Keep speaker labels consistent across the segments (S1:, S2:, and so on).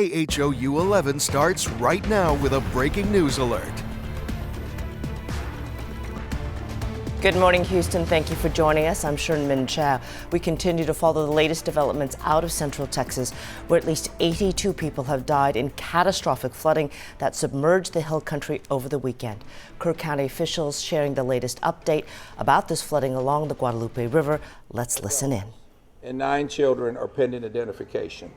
S1: KHOU 11 starts right now with a breaking news alert.
S2: Good morning, Houston. Thank you for joining us. I'm Sherman Chow. We continue to follow the latest developments out of Central Texas, where at least 82 people have died in catastrophic flooding that submerged the hill country over the weekend. Kerr County officials sharing the latest update about this flooding along the Guadalupe River. Let's listen in.
S3: And 9 children are pending identification.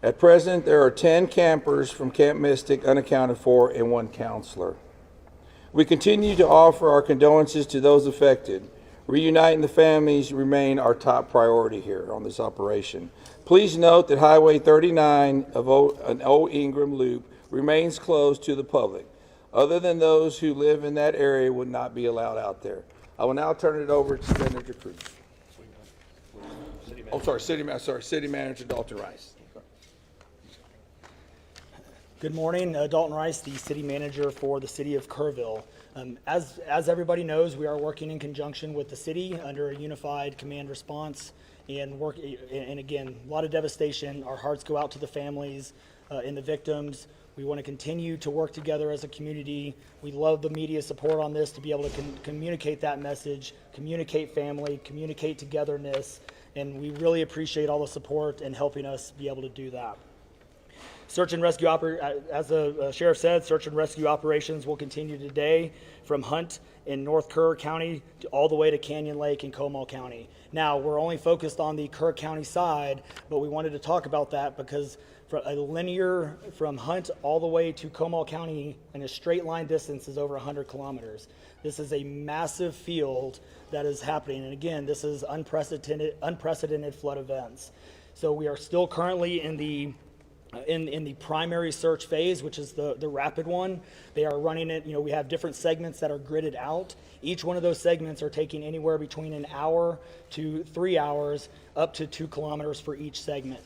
S3: At present, there are 10 campers from Camp Mystic unaccounted for and 1 counselor. We continue to offer our condolences to those affected. Reuniting the families remain our top priority here on this operation. Please note that Highway 39 of an Old Ingram Loop remains closed to the public. Other than those who live in that area would not be allowed out there. I will now turn it over to Senator Cruz. City Manager Dalton Rice.
S4: Good morning, Dalton Rice, the city manager for the city of Kerrville. As everybody knows, we are working in conjunction with the city under a unified command response and again, a lot of devastation. Our hearts go out to the families and the victims. We want to continue to work together as a community. We love the media support on this to be able to communicate that message, communicate family, communicate togetherness, and we really appreciate all the support and helping us be able to do that. Search and rescue, as the sheriff said, search and rescue operations will continue today from Hunt in North Kerr County all the way to Canyon Lake in Comal County. Now, we're only focused on the Kerr County side, but we wanted to talk about that because for a linear from Hunt all the way to Comal County in a straight line distance is over 100 kilometers. This is a massive field that is happening. And again, this is unprecedented flood events. So we are still currently in the primary search phase, which is the rapid one. They are running it, we have different segments that are gridded out. Each one of those segments are taking anywhere between an hour to 3 hours, up to 2 kilometers for each segment.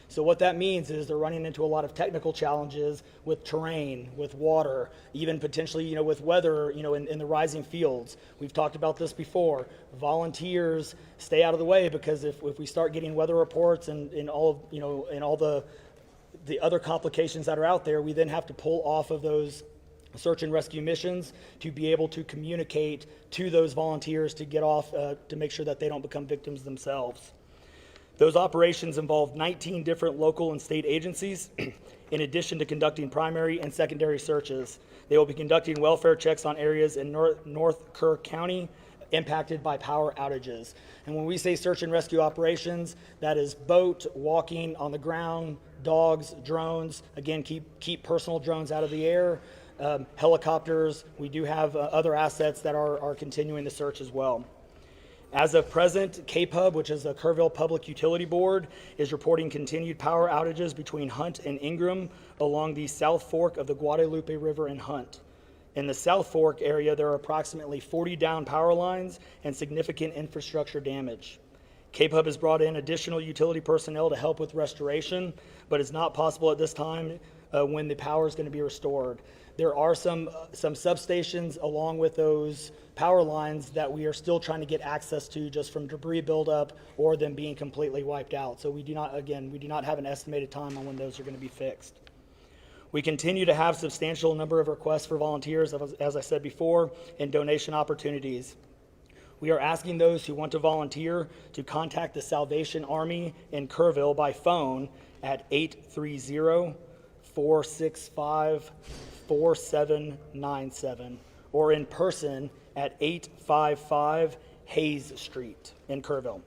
S4: So what that means is they're running into a lot of technical challenges with terrain, with water, even potentially, with weather, in the rising fields. We've talked about this before. Volunteers stay out of the way because if we start getting weather reports and all the other complications that are out there, we then have to pull off of those search and rescue missions to be able to communicate to those volunteers to get off, to make sure that they don't become victims themselves. Those operations involve 19 different local and state agencies, in addition to conducting primary and secondary searches. They will be conducting welfare checks on areas in North Kerr County impacted by power outages. And when we say search and rescue operations, that is boat, walking on the ground, dogs, drones. Again, keep personal drones out of the air. Helicopters. We do have other assets that are continuing the search as well. As of present, KPUB, which is the Kerrville Public Utility Board, is reporting continued power outages between Hunt and Ingram along the South Fork of the Guadalupe River in Hunt. In the South Fork area, there are approximately 40 down power lines and significant infrastructure damage. KPUB has brought in additional utility personnel to help with restoration, but it's not possible at this time when the power is going to be restored. There are some substations along with those power lines that we are still trying to get access to just from debris buildup or them being completely wiped out. So we do not have an estimated time on when those are going to be fixed. We continue to have substantial number of requests for volunteers, as I said before, and donation opportunities. We are asking those who want to volunteer to contact the Salvation Army in Kerrville by phone at 830-465-4797 or in person at 855 Hayes Street in Kerrville.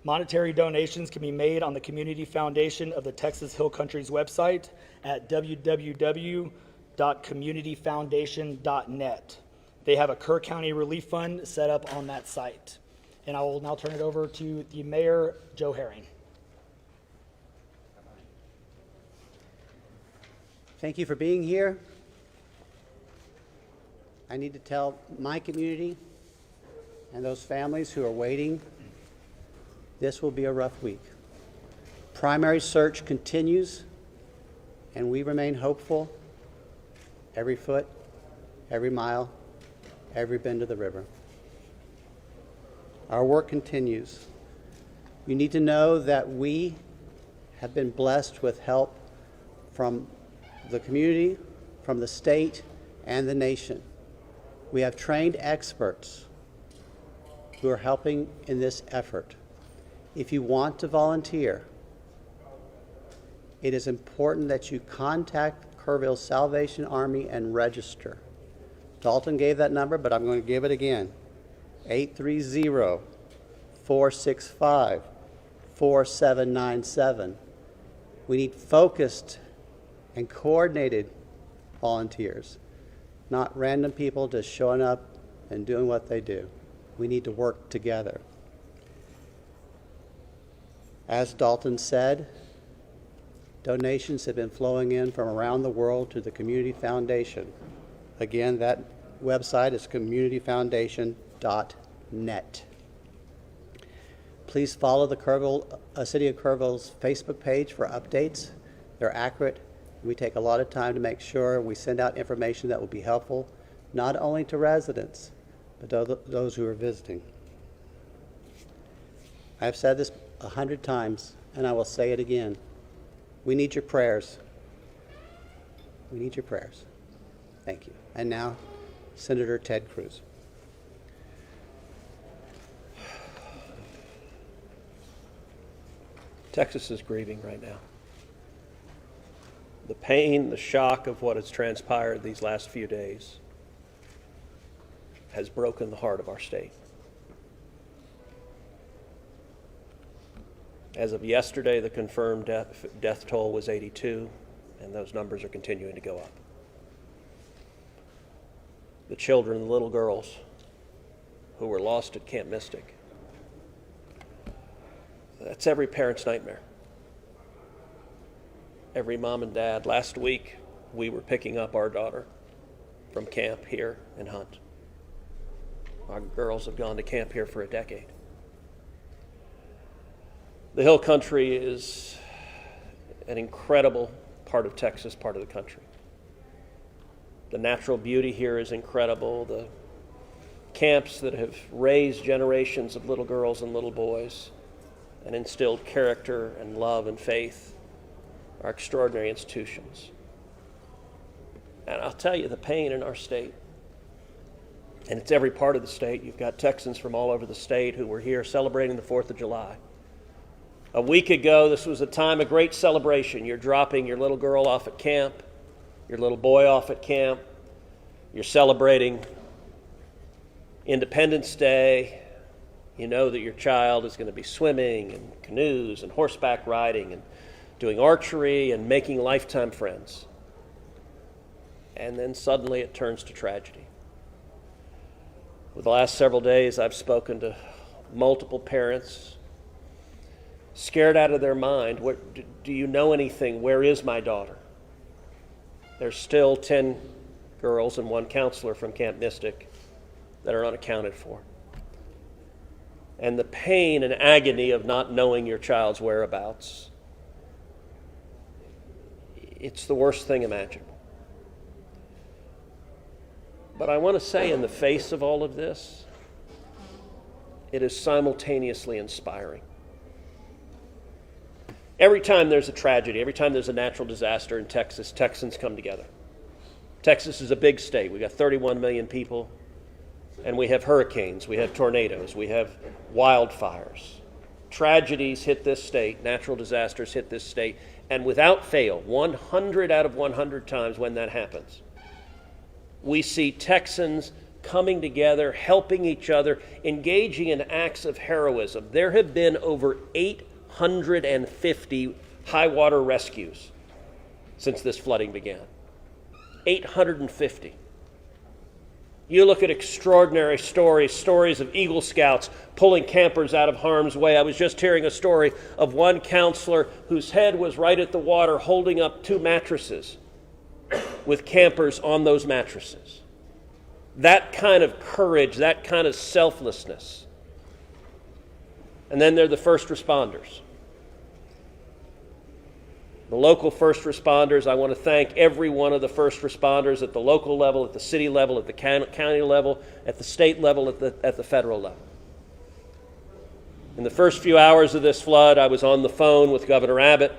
S4: Monetary donations can be made on the Community Foundation of the Texas Hill Country's website at www.communityfoundation.net. They have a Kerr County Relief Fund set up on that site. And I will now turn it over to the Mayor, Joe Herring.
S5: Thank you for being here. I need to tell my community and those families who are waiting, this will be a rough week. Primary search continues, and we remain hopeful every foot, every mile, every bend of the river. Our work continues. You need to know that we have been blessed with help from the community, from the state, and the nation. We have trained experts who are helping in this effort. If you want to volunteer, it is important that you contact Kerrville Salvation Army and register. Dalton gave that number, but I'm going to give it again. 830-465-4797. We need focused and coordinated volunteers, not random people just showing up and doing what they do. We need to work together. As Dalton said, donations have been flowing in from around the world to the Community Foundation. Again, that website is communityfoundation.net. Please follow the City of Kerrville's Facebook page for updates. They're accurate. We take a lot of time to make sure we send out information that will be helpful, not only to residents, but to those who are visiting. I've said this 100 times, and I will say it again. We need your prayers. We need your prayers. Thank you. And now, Senator Ted Cruz.
S6: Texas is grieving right now. The pain, the shock of what has transpired these last few days has broken the heart of our state. As of yesterday, the confirmed death toll was 82, and those numbers are continuing to go up. The children, the little girls who were lost at Camp Mystic, that's every parent's nightmare. Every mom and dad. Last week, we were picking up our daughter from camp here in Hunt. Our girls have gone to camp here for a decade. The Hill Country is an incredible part of Texas, part of the country. The natural beauty here is incredible. The camps that have raised generations of little girls and little boys and instilled character and love and faith are extraordinary institutions. And I'll tell you, the pain in our state, and it's every part of the state. You've got Texans from all over the state who were here celebrating the 4th of July. A week ago, this was a time of great celebration. You're dropping your little girl off at camp, your little boy off at camp. You're celebrating Independence Day. You know that your child is going to be swimming and canoes and horseback riding and doing archery and making lifetime friends. And then suddenly it turns to tragedy. For the last several days, I've spoken to multiple parents, scared out of their mind. Do you know anything? Where is my daughter? There's still 10 girls and 1 counselor from Camp Mystic that are unaccounted for. And the pain and agony of not knowing your child's whereabouts, it's the worst thing imaginable. But I want to say, in the face of all of this, it is simultaneously inspiring. Every time there's a tragedy, every time there's a natural disaster in Texas, Texans come together. Texas is a big state. We've got 31 million people, and we have hurricanes, we have tornadoes, we have wildfires. Tragedies hit this state, natural disasters hit this state, and without fail, 100 out of 100 times when that happens, we see Texans coming together, helping each other, engaging in acts of heroism. There have been over 850 high water rescues since this flooding began. 850. You look at extraordinary stories of Eagle Scouts pulling campers out of harm's way. I was just hearing a story of one counselor whose head was right at the water holding up 2 mattresses with campers on those mattresses. That kind of courage, that kind of selflessness. And then there are the first responders. The local first responders, I want to thank every one of the first responders at the local level, at the city level, at the county level, at the state level, at the federal level. In the first few hours of this flood, I was on the phone with Governor Abbott.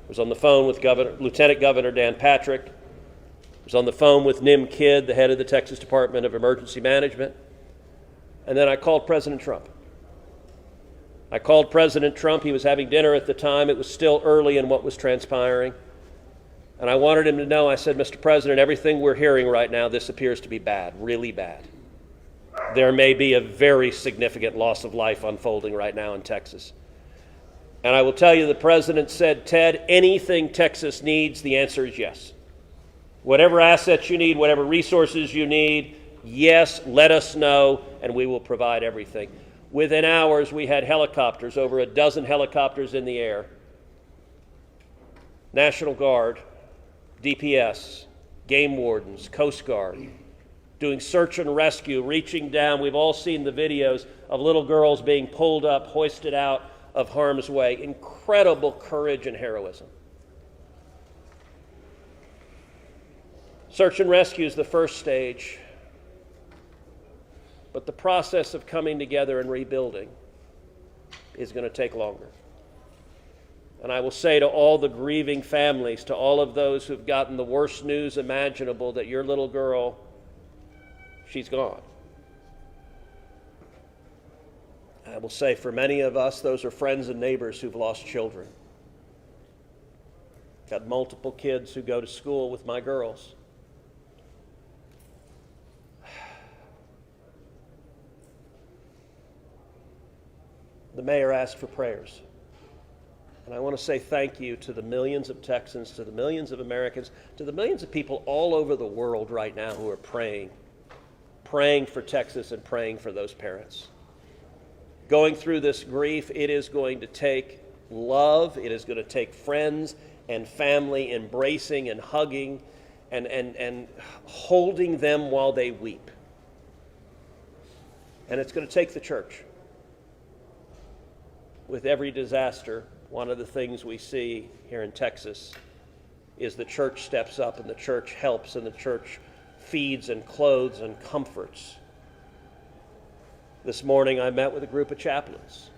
S6: was on the phone with Lieutenant Governor Dan Patrick. I was on the phone with Nim Kidd, the head of the Texas Department of Emergency Management. And then I called President Trump. I called President Trump. He was having dinner at the time. It was still early in what was transpiring. And I wanted him to know, I said, Mr. President, everything we're hearing right now, this appears to be bad, really bad. There may be a very significant loss of life unfolding right now in Texas. And I will tell you, the President said, Ted, anything Texas needs, the answer is yes. Whatever assets you need, whatever resources you need, yes, let us know, and we will provide everything. Within hours, we had helicopters, over a dozen helicopters in the air. National Guard, DPS, game wardens, Coast Guard, doing search and rescue, reaching down. We've all seen the videos of little girls being pulled up, hoisted out of harm's way. Incredible courage and heroism. Search and rescue is the first stage, but the process of coming together and rebuilding is going to take longer. And I will say to all the grieving families, to all of those who've gotten the worst news imaginable, that your little girl, she's gone. I will say for many of us, those are friends and neighbors who've lost children. Got multiple kids who go to school with my girls. The mayor asked for prayers. And I want to say thank you to the millions of Texans, to the millions of Americans, to the millions of people all over the world right now who are praying for Texas and praying for those parents. Going through this grief, it is going to take love, it is going to take friends and family embracing and hugging and holding them while they weep. And it's going to take the church. With every disaster, one of the things we see here in Texas is the church steps up and the church helps and the church feeds and clothes and comforts. This morning I met with a group of chaplains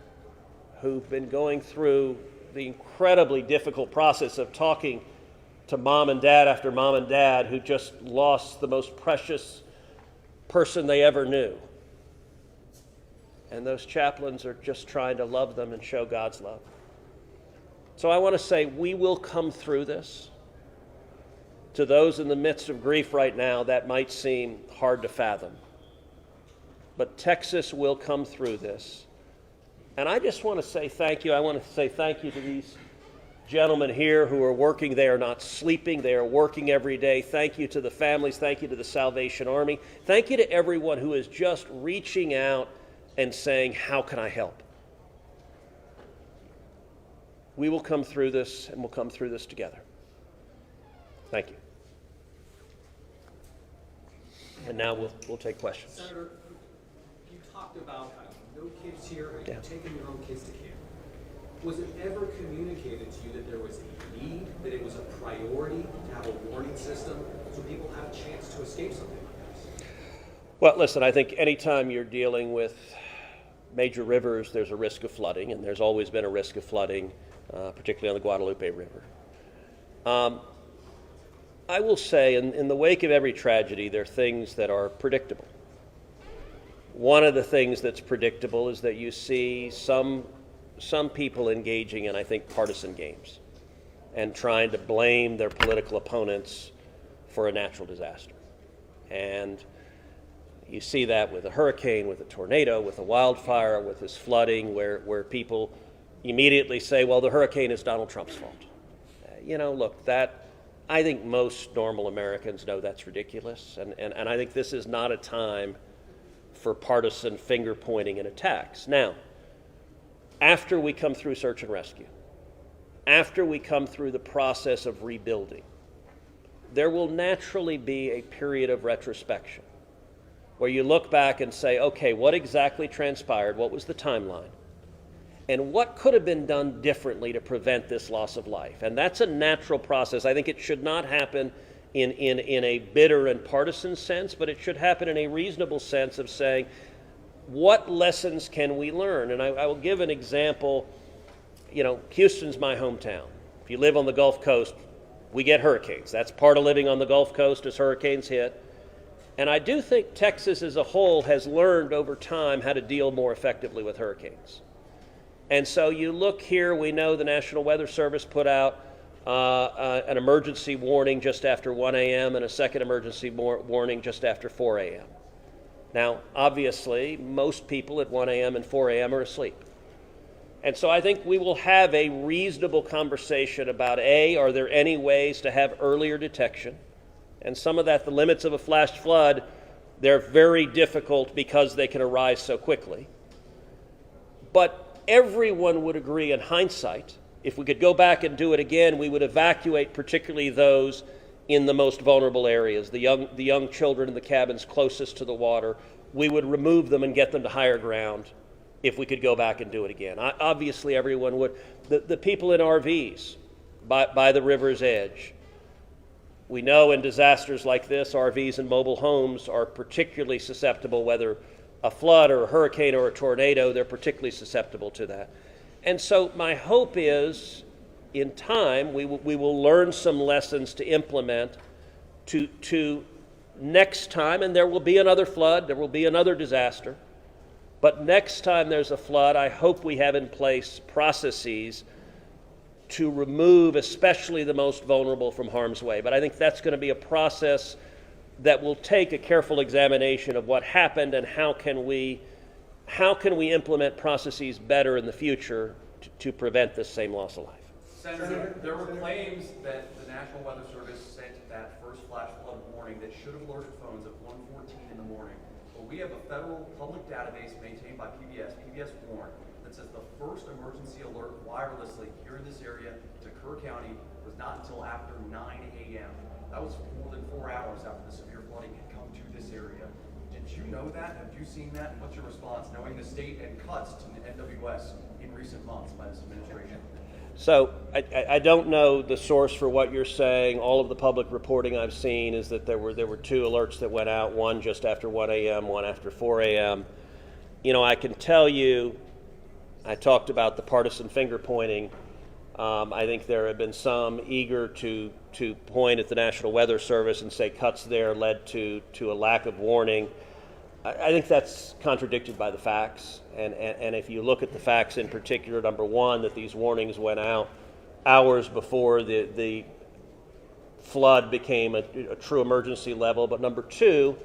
S6: who've been going through the incredibly difficult process of talking to mom and dad after mom and dad who just lost the most precious person they ever knew. And those chaplains are just trying to love them and show God's love. So I want to say we will come through this. To those in the midst of grief right now, that might seem hard to fathom. But Texas will come through this. And I just want to say thank you. I want to say thank you to these gentlemen here who are working. They are not sleeping. They are working every day. Thank you to the families. Thank you to the Salvation Army. Thank you to everyone who is just reaching out and saying, how can I help? We will come through this, and we'll come through this together. Thank you. And now we'll take questions.
S7: Senator, you talked about no kids here and taking your own kids to camp. Was it ever communicated to you that there was a need, that it was a priority to have a warning system so people have a chance to escape something like this?
S6: Well, listen, I think anytime you're dealing with major rivers, there's a risk of flooding, and there's always been a risk of flooding, particularly on the Guadalupe River. I will say, in the wake of every tragedy, there are things that are predictable. One of the things that's predictable is that you see some people engaging in, I think, partisan games and trying to blame their political opponents for a natural disaster. And you see that with a hurricane, with a tornado, with a wildfire, with this flooding, where people immediately say, well, the hurricane is Donald Trump's fault. Look, that I think most normal Americans know that's ridiculous, and I think this is not a time for partisan finger-pointing and attacks. Now, after we come through search and rescue, after we come through the process of rebuilding, there will naturally be a period of retrospection where you look back and say, okay, what exactly transpired? What was the timeline? And what could have been done differently to prevent this loss of life? And that's a natural process. I think it should not happen in a bitter and partisan sense, but it should happen in a reasonable sense of saying, what lessons can we learn? And I will give an example. Houston's my hometown. you live on the Gulf Coast, we get hurricanes. That's part of living on the Gulf Coast as hurricanes hit. And I do think Texas as a whole has learned over time how to deal more effectively with hurricanes. And so you look here, we know the National Weather Service put out an emergency warning just after 1 a.m. and a second emergency warning just after 4 a.m. Now, obviously, most people at 1 a.m. and 4 a.m. are asleep. And so I think we will have a reasonable conversation about, A, are there any ways to have earlier detection? And some of that, the limits of a flash flood, they're very difficult because they can arise so quickly. But everyone would agree in hindsight, if we could go back and do it again, we would evacuate particularly those in the most vulnerable areas, the young children in the cabins closest to the water. We would remove them and get them to higher ground if we could go back and do it again. Obviously, everyone would. The people in RVs by the river's edge. We know in disasters like this, RVs and mobile homes are particularly susceptible, whether a flood or a hurricane or a tornado, they're particularly susceptible to that. And so my hope is, in time, we will learn some lessons to implement to next time, and there will be another flood, there will be another disaster. But next time there's a flood, I hope we have in place processes to remove especially the most vulnerable from harm's way. But I think that's going to be a process that will take a careful examination of what happened and how can we implement processes better in the future to prevent this same loss of life.
S7: Senator, there were claims that the National Weather Service sent that first flash flood warning that should have alerted phones at 1:14 in the morning. Well, we have a federal public database maintained by PBS Warn, that says the first emergency alert wirelessly here in this area to Kerr County was not until after 9 a.m. That was more than 4 hours after the severe flooding had come to this area. Did you know that? Have you seen that? And what's your response, knowing the state and cuts to the NWS in recent months by this administration?
S6: So I don't know the source for what you're saying. All of the public reporting I've seen is that there were two alerts that went out, one just after 1 a.m., one after 4 a.m. You know, I can tell you, I talked about the partisan finger pointing. I think there have been some eager to point at the National Weather Service and say cuts there led to a lack of warning. I think that's contradicted by the facts. And if you look at the facts in particular, number one, that these warnings went out hours before the flood became a true emergency level. But number two,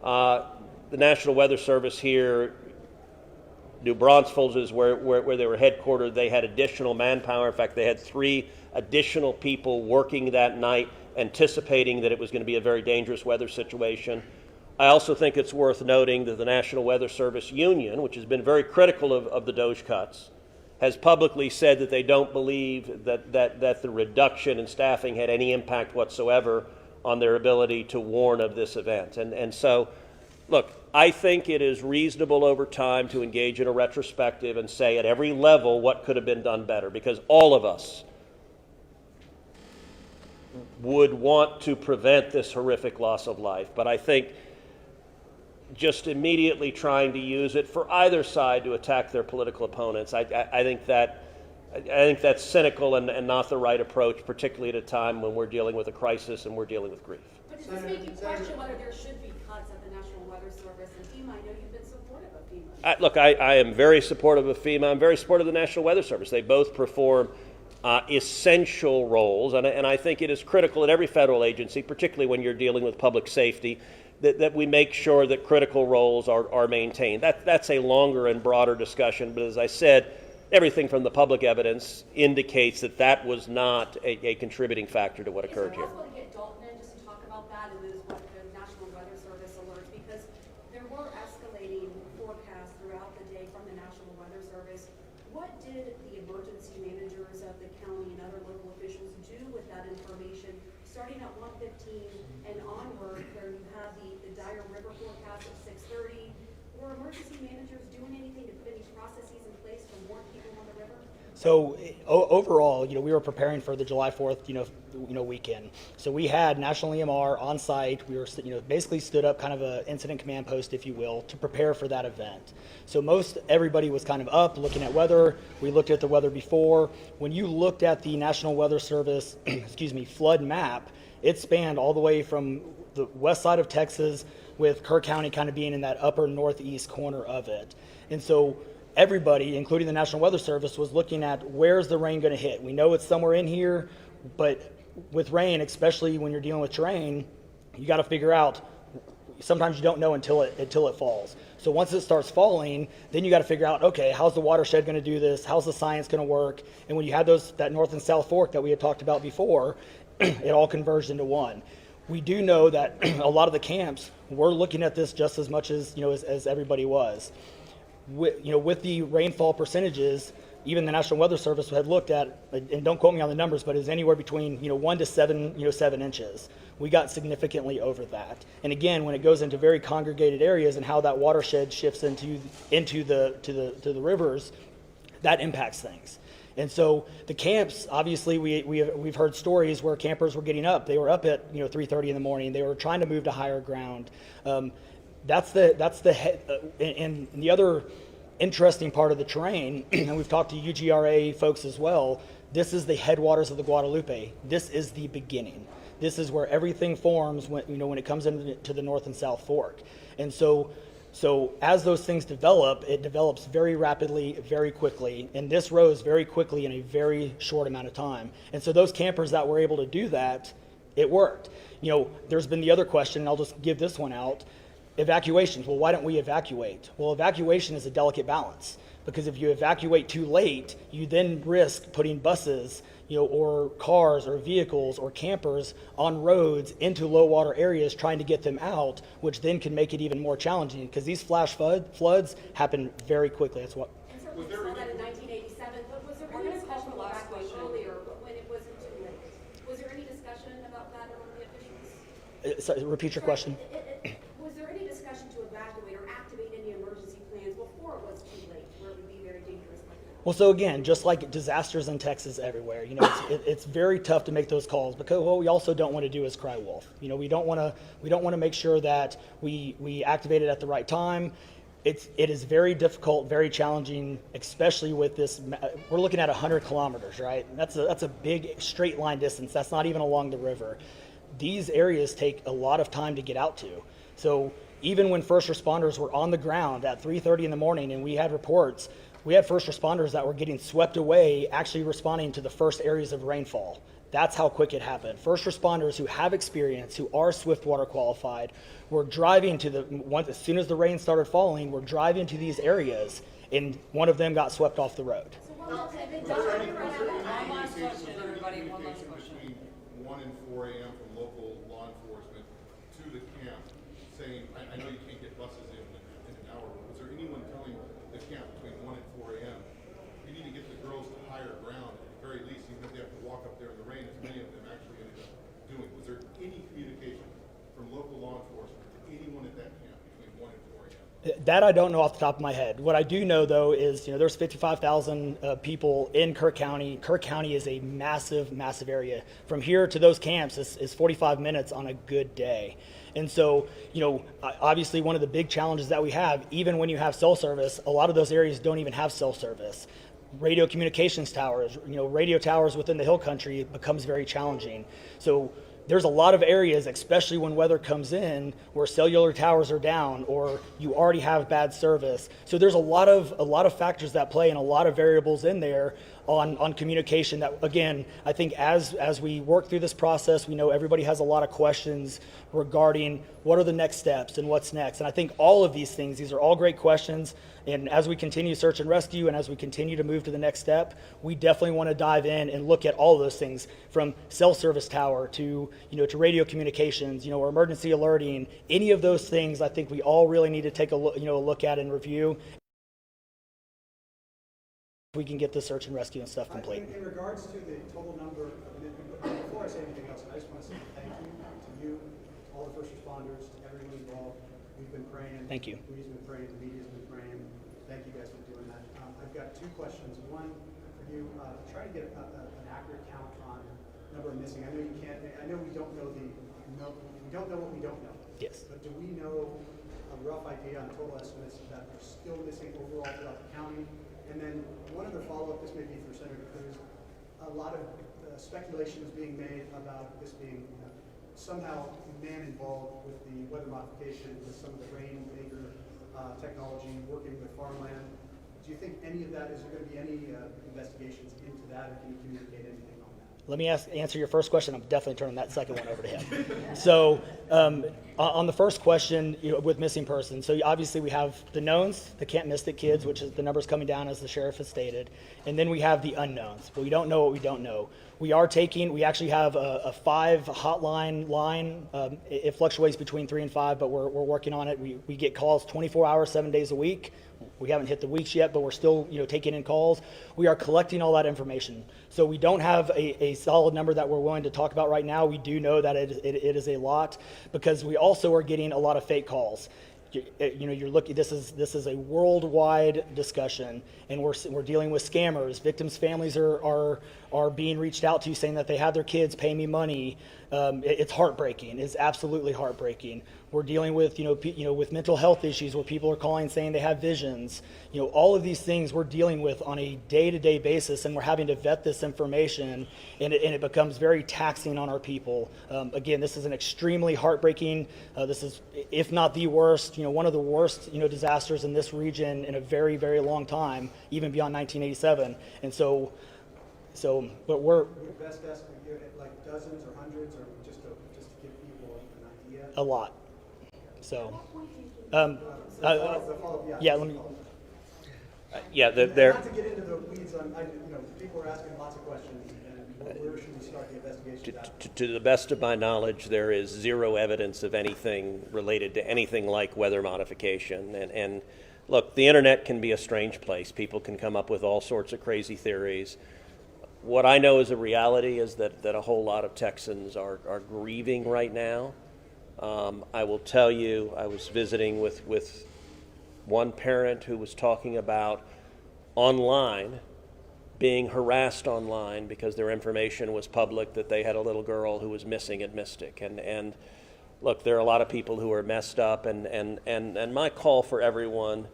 S6: the National Weather Service here, New Braunfels is where they were headquartered. They had additional manpower. In fact, they had 3 additional people working that night, anticipating that it was going to be a very dangerous weather situation. I also think it's worth noting that the National Weather Service Union, which has been very critical of the DOGE cuts, has publicly said that they don't believe that the reduction in staffing had any impact whatsoever on their ability to warn of this event. And so, look, I think it is reasonable over time to engage in a retrospective and say at every level what could have been done better, because all of us would want to prevent this horrific loss of life. But I think just immediately trying to use it for either side to attack their political opponents, I think that's cynical and not the right approach, particularly at a time when we're dealing with a crisis and we're dealing with grief.
S8: But does this make you question whether there should be cuts at the National Weather Service and FEMA? I know you've been supportive of FEMA.
S6: Look, I am very supportive of FEMA. I'm very supportive of the National Weather Service. They both perform essential roles, and I think it is critical in every federal agency, particularly when you're dealing with public safety, that we make sure that critical roles are maintained. That's a longer and broader discussion, but as I said, everything from the public evidence indicates that was not a contributing factor to what occurred here.
S8: Is it possible to get Dalton in just to talk about that and what the National Weather Service alerts? Because there were escalating forecasts throughout the day from the National Weather Service. What did the emergency managers of the county and other local officials do with that information, starting at 1:15 and onward, where you have the dire river forecast at 6:30? Were emergency managers doing anything to put any processes in place to warn people on the river?
S4: So overall, we were preparing for the July 4th, weekend. So we had National EMR on site. We were, basically stood up kind of a incident command post, if you will, to prepare for that event. So everybody was kind of up looking at weather. We looked at the weather before. When you looked at the National Weather Service, flood map, it spanned all the way from the west side of Texas, with Kerr County kind of being in that upper northeast corner of it. And so everybody, including the National Weather Service, was looking at where's the rain going to hit. We know it's somewhere in here, but with rain, especially when you're dealing with terrain, you got to figure out. Sometimes you don't know until it falls. So once it starts falling, then you got to figure out, okay, how's the watershed going to do this? How's the science going to work? And when you had that north and south fork that we had talked about before, it all converged into one. We do know that a lot of the camps were looking at this just as much as as everybody was. With the rainfall percentages, even the National Weather Service had looked at, and don't quote me on the numbers, but it's anywhere between 1 to 7 inches. We got significantly over that. And again, when it goes into very congregated areas and how that watershed shifts into the rivers, that impacts things. And so the camps, obviously, we've heard stories where campers were getting up. They were up at 3:30 in the morning. They were trying to move to higher ground. And the other interesting part of the terrain, and we've talked to UGRA folks as well. This is the headwaters of the Guadalupe. This is the beginning. This is where everything forms when it comes into the North and South Fork. And so as those things develop, it develops very rapidly, very quickly, and this rose very quickly in a very short amount of time. And so those campers that were able to do that, it worked. There's been the other question, and I'll just give this one out. Evacuations. Well, why don't we evacuate? Well, evacuation is a delicate balance, because if you evacuate too late, you then risk putting buses, or cars or vehicles or campers on roads into low water areas trying to get them out, which then can make it even more challenging, because these flash floods happen very quickly. That's what.
S8: And certainly we saw that in 1987, but was there any discussion about evacuation earlier, but when it wasn't too late? Was there any discussion about that among the officials?
S4: Sorry, repeat your question.
S8: Was there any discussion to evacuate or activate any emergency plans before it was too late, where it would be very dangerous like that?
S4: Well, so again, just like disasters in Texas everywhere, it's very tough to make those calls, because what we also don't want to do is cry wolf. We don't want to make sure that we activate it at the right time. It is very difficult, very challenging, especially with this. We're looking at 100 kilometers, right? That's a big straight line distance. That's not even along the river. These areas take a lot of time to get out to. So even when first responders were on the ground at 3:30 in the morning, and we had reports, we had first responders that were getting swept away, actually responding to the first areas of rainfall. That's how quick it happened. First responders who have experience, who are Swiftwater qualified, were driving as soon as the rain started falling, were driving to these areas, and one of them got swept off the road.
S8: So what else have been done?
S9: One last question, everybody, one last question.
S10: Between 1 and 4 a.m. from local law enforcement to the camp, saying, I know you can't get buses in an hour, but was there anyone telling the camp between 1 and 4 a.m., you need to get the girls to higher ground, at the very least, even if they have to walk up there in the rain, as many of them actually ended up doing? Was there any communication from local law enforcement to anyone at that camp between 1 and 4 a.m.?
S4: That I don't know off the top of my head. What I do know, though, is there's 55,000 people in Kerr County. Kerr County is a massive, massive area. From here to those camps is 45 minutes on a good day. And so, obviously one of the big challenges that we have, even when you have cell service, a lot of those areas don't even have cell service. Radio communications towers, radio towers within the hill country becomes very challenging. So there's a lot of areas, especially when weather comes in, where cellular towers are down or you already have bad service. So there's a lot of factors that play and a lot of variables in there on communication that, again, I think as we work through this process, we know everybody has a lot of questions regarding what are the next steps and what's next. And I think all of these things, these are all great questions. And as we continue search and rescue and as we continue to move to the next step, we definitely want to dive in and look at all of those things, from cell service tower to radio communications, or emergency alerting. Any of those things, I think we all really need to take a look at and review. We can get the search and rescue and stuff complete.
S11: In regards to the total number, before I say anything else, I just want to say thank you to you, all the first responders, to everyone involved. We've been praying.
S4: Thank you.
S11: We've been praying. The media's been praying. Thank you guys for doing that. I've got two questions. One for you try to get an accurate count on number of missing? I know you can't. I know we don't know we don't know what we don't know.
S4: Yes.
S11: But do we know a rough idea on total estimates that are still missing overall throughout the county? And then one other follow-up. This may be for Senator Cruz. A lot of speculation is being made about this being somehow man involved with the weather modification, with some of the rainmaker technology, working with farmland. Do you think any of that, is there going to be any investigations into that, or can you communicate anything on that?
S4: Let me answer your first question. I'm definitely turning that second one over to him. So on the first question, with missing persons, so obviously we have the knowns, the Camp Mystic kids, which is the numbers coming down as the sheriff has stated, and then we have the unknowns. But we don't know what we don't know. We actually have a 5 hotline line. It fluctuates between 3 and 5, but we're working on it. We get calls 24 hours, 7 days a week. We haven't hit the weeks yet, but we're still taking in calls. We are collecting all that information. So we don't have a solid number that we're willing to talk about right now. We do know that it is a lot, because we also are getting a lot of fake calls. You're looking. This is a worldwide discussion, and we're dealing with scammers. Victims' families are being reached out to, saying that they have their kids, pay me money. It's heartbreaking. It's absolutely heartbreaking. We're dealing with with mental health issues, where people are calling saying they have visions. All of these things we're dealing with on a day-to-day basis, and we're having to vet this information, and it becomes very taxing on our people. Again, this is an extremely heartbreaking. This is, if not the worst, one of the worst disasters in this region in a very, very long time, even beyond 1987. And so, but we're
S11: Would best estimate like dozens or hundreds, or just to give people an idea?
S4: a lot. So,
S11: Follow-up,
S4: yeah, let me.
S6: Yeah,
S11: Not to get into the weeds on, people are asking lots of questions, and where should we start the investigation at?
S6: To the best of my knowledge, there is zero evidence of anything related to anything like weather modification. And look, the internet can be a strange place. People can come up with all sorts of crazy theories. What I know is a reality is that a whole lot of Texans are grieving right now. I will tell you, I was visiting with one parent who was talking about online, being harassed online because their information was public, that they had a little girl who was missing at Mystic. And look, there are a lot of people who are messed up, and my call for everyone,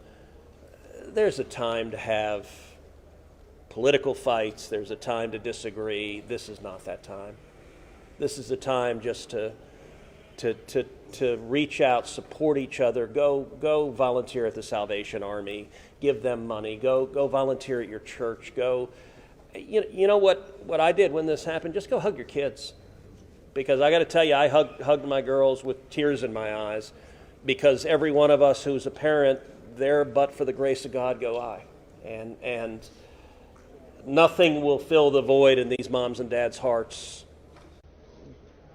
S6: there's a time to have political fights, there's a time to disagree. This is not that time. This is a time just to reach out, support each other, go volunteer at the Salvation Army, give them money, go volunteer at your church, you know what I did when this happened? Just go hug your kids. Because I got to tell you, I hugged my girls with tears in my eyes, because every one of us who's a parent, there but for the grace of God go I. And nothing will fill the void in these moms and dads' hearts,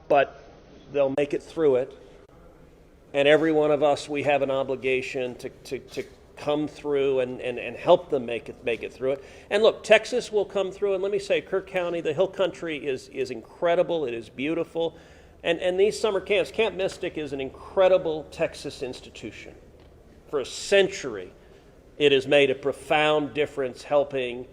S6: but they'll make it through it. And every one of us, we have an obligation to come through and help them make it through it. And look, Texas will come through, and let me say, Kerr County, the Hill Country is incredible. It is beautiful. And these summer camps, Camp Mystic is an incredible Texas institution. For a century, it has made a profound difference helping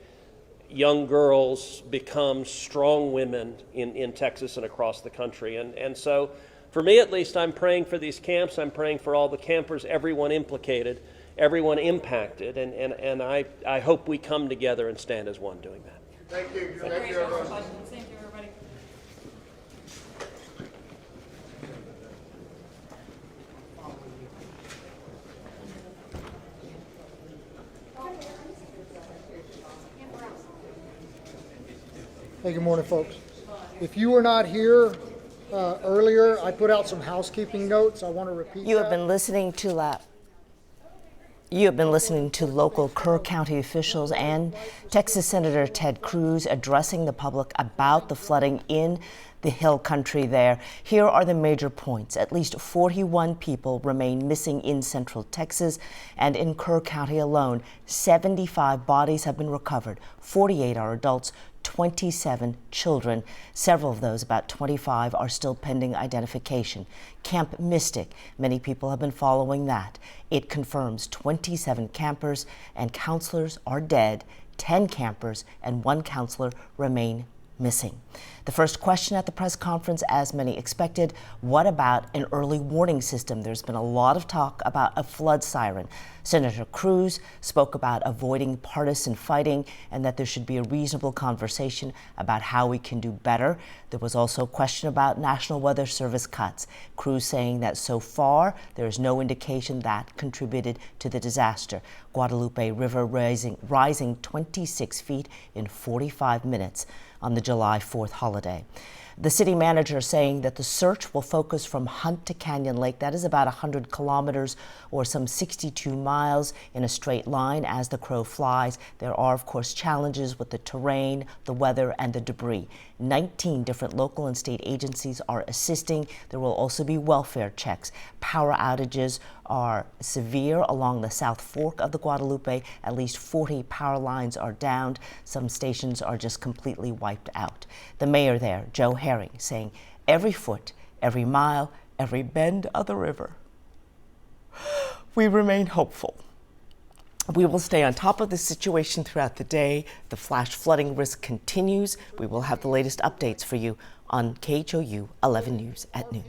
S6: young girls become strong women in Texas and across the country. And so, for me at least, I'm praying for these camps. I'm praying for all the campers, everyone implicated, everyone impacted, and I hope we come together and stand as one doing that.
S10: Thank you.
S9: Thank you, everyone. Thank you, everybody.
S12: Hey, good morning, folks. If you were not here earlier, I put out some housekeeping notes. I want to repeat
S2: You have been listening to local Kerr County officials and Texas Senator Ted Cruz addressing the public about the flooding in the Hill Country there. Here are the major points. At least 41 people remain missing in Central Texas, and in Kerr County alone, 75 bodies have been recovered. 48 are adults, 27 children. Several of those, about 25, are still pending identification. Camp Mystic, many people have been following that. It confirms 27 campers and counselors are dead. 10 campers and 1 counselor remain missing. The first question at the press conference, as many expected, what about an early warning system? There's been a lot of talk about a flood siren. Senator Cruz spoke about avoiding partisan fighting and that there should be a reasonable conversation about how we can do better. There was also a question about National Weather Service cuts. Cruz saying that so far there is no indication that contributed to the disaster. Guadalupe River rising 26 feet in 45 minutes on the July 4th holiday. The city manager saying that the search will focus from Hunt to Canyon Lake. That is about 100 kilometers or some 62 miles in a straight line as the crow flies. There are, of course, challenges with the terrain, the weather, and the debris. 19 different local and state agencies are assisting. There will also be welfare checks. Power outages are severe along the South Fork of the Guadalupe. At least 40 power lines are downed. Some stations are just completely wiped out. The mayor there, Joe Herring, saying every foot, every mile, every bend of the river. We remain hopeful. We will stay on top of the situation throughout the day. The flash flooding risk continues. We will have the latest updates for you on KHOU 11 News at noon.